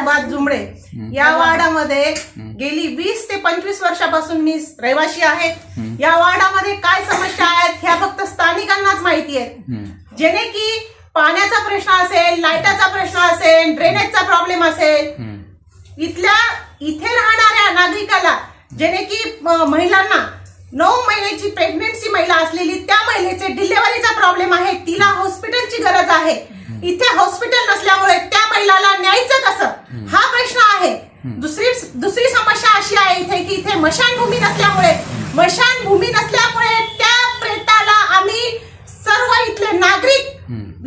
साहेबाद जुमडे या वार्डामध्ये गेली 20 ते 25 वर्षापासून मी रहिवासी आहे. या वार्डामध्ये काय समस्या आहेत ह्या फक्त स्थानिकांनाच माहिती आहेत. जेणे की पाण्याचा प्रश्न असेल, लाईटाचा प्रश्न असेल, ड्रेनेजचा प्रॉब्लेम असेल, इथे राहणाऱ्या नागरिकाला जेणे की महिलांना 9 महिन्याची प्रेग्नेन्सी महिला असलेली त्या महिलेचे डिलिव्हरीचा प्रॉब्लेम आहे, तिला हॉस्पिटलची गरज आहे. इथे हॉस्पिटल नसल्यामुळे त्या महिलाला न्यायचं कसं हा प्रश्न आहे. दुसरी समस्या अशी आहे इथे की इथे स्मशानभूमी नसल्यामुळे त्या प्रेताला आम्ही सर्व इथले नागरिक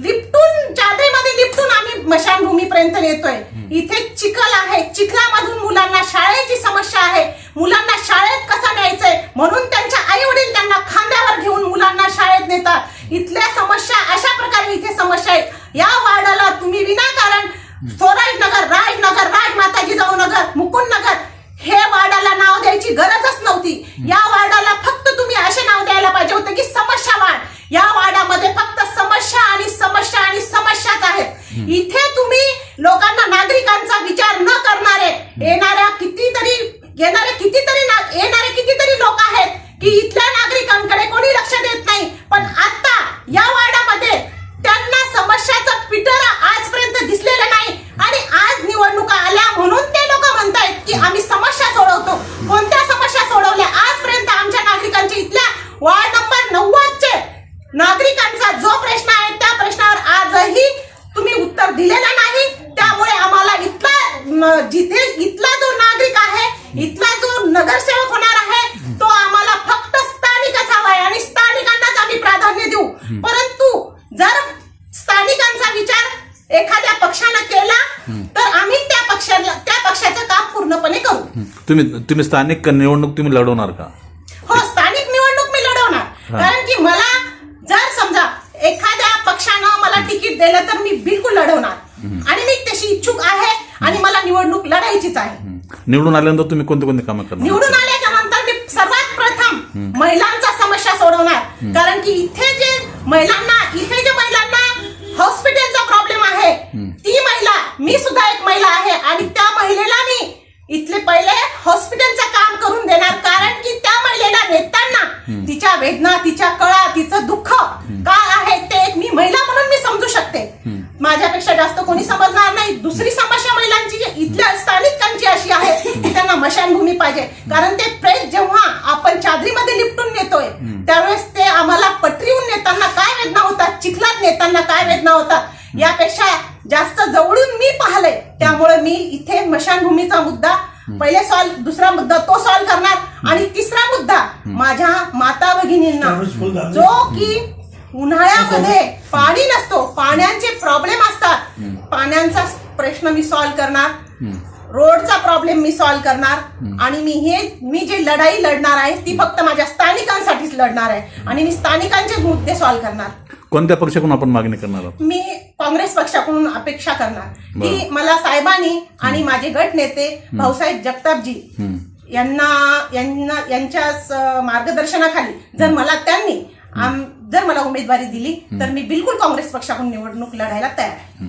लिफ्टून चादरीमध्ये लिफ्टून आम्ही स्मशानभूमीपर्यंत नेतोय. इथे चिखल आहे, चिखलामधून मुलांना शाळेची समस्या आहे, मुलांना शाळेत कसं न्यायचंय म्हणून त्यांच्या आई वडील त्यांना खांद्यावर घेऊन मुलांना शाळेत नेतात. इथल्या समस्या अशा प्रकारे इथे समस्या आहेत. या वार्डाला तुम्ही विनाकारण स्वराजनगर, राजनगर, राजमाताजी जाऊ नगर, मुकुंद नगर हे वार्डाला नाव द्यायची गरजच नव्हती. या वार्डाला फक्त तुम्ही असे नाव द्यायला पाहिजे होते की समस्या वार्ड. या वार्डामध्ये फक्त समस्या आणि समस्या आणि समस्याच आहेत. इथे तुम्ही लोकांना, नागरिकांचा विचार न करणारे येणारे कितीतरी लोक आहेत की इथल्या नागरिकांकडे कोणी लक्ष देत नाही. पण आता या वार्डामध्ये त्यांना समस्याचं पिटरा आजपर्यंत दिसलेलं नाही आणि आज निवडणुका आल्या म्हणून ते लोक म्हणतायत की आम्ही समस्या सोडवतो. कोणत्या समस्या सोडवल्या आजपर्यंत? आमच्या नागरिकांच्या इथल्या वार्ड नंबर 90चे नागरिकांचा जो प्रश्न आहे त्या प्रश्नावर आजही तुम्ही उत्तर दिलेलं नाही. त्यामुळे आम्हाला इथला जो नागरिक आहे, इथला जो नगरसेवक होणार आहे तो आम्हाला फक्त स्थानिकच हवा आहे आणि स्थानिकांनाच आम्ही प्राधान्य देऊ. परंतु जर स्थानिकांचा विचार एखाद्या पक्षानं केला तर आम्ही त्या पक्षाचं काम पूर्णपणे करू. तुम्ही स्थानिक निवडणूक तुम्ही लढवणार का? हो, स्थानिक निवडणूक मी लढवणार. कारण की मला जर समजा एखाद्या पक्षानं मला तिकीट दिलं तर मी बिलकुल लढवणार आणि मी तशी इच्छुक आहे आणि मला निवडणूक लढायचीच आहे. निवडून आल्यानंतर तुम्ही कोणते कोणते कामं करणार? निवडून आल्याच्या नंतर मी सर्वात प्रथम महिलांचा समस्या सोडवणार. कारण की इथे जे महिलांना हॉस्पिटलचा प्रॉब्लेम आहे, ती महिला, मी सुद्धा एक महिला आहे आणि त्या महिलेला मी इथले पहिले हॉस्पिटलचं काम करून देणार. कारण की त्या महिलेला नेताना तिच्या वेदना, तिच्या कळा, तिचं दुःख काय आहे ते एक मी महिला म्हणून मी समजू शकते. माझ्यापेक्षा जास्त कोणी समजणार नाही. दुसरी समस्या महिलांची इथल्या स्थानिकांची अशी आहे की त्यांना स्मशानभूमी पाहिजे. कारण ते प्रेत जेव्हा आपण चादरीमध्ये लिपटून नेतोय त्यावेळेस ते आम्हाला पटरीहून नेताना काय वेदना होतात, चिखलात नेताना काय वेदना होतात यापेक्षा जास्त जवळून मी पाहिलंय. त्यामुळे मी इथे स्मशानभूमीचा मुद्दा पहिले दुसरा मुद्दा तो सॉल्व्ह करणार आणि तिसरा मुद्दा माझ्या माता भगिनींना जो की उन्हाळ्यामध्ये पाणी नसतो, पाण्याचे प्रॉब्लेम असतात, पाण्याचा प्रश्न मी सॉल्व्ह करणार, रोडचा प्रॉब्लेम मी सॉल्व्ह करणार आणि मी जे लढाई लढणार आहे ती फक्त माझ्या स्थानिकांसाठीच लढणार आहे आणि मी स्थानिकांचे मुद्दे सॉल्व्ह करणार. कोणत्या पक्षाकडून आपण मागणी करणार आहोत? मी काँग्रेस पक्षाकडून अपेक्षा करणार की मला साहेबांनी आणि माझे गट नेते भाऊसाहेब जगतापजी यांच्या मार्गदर्शनाखाली जर मला उमेदवारी दिली तर मी बिलकुल काँग्रेस पक्षाकडून निवडणूक लढायला तयार आहे.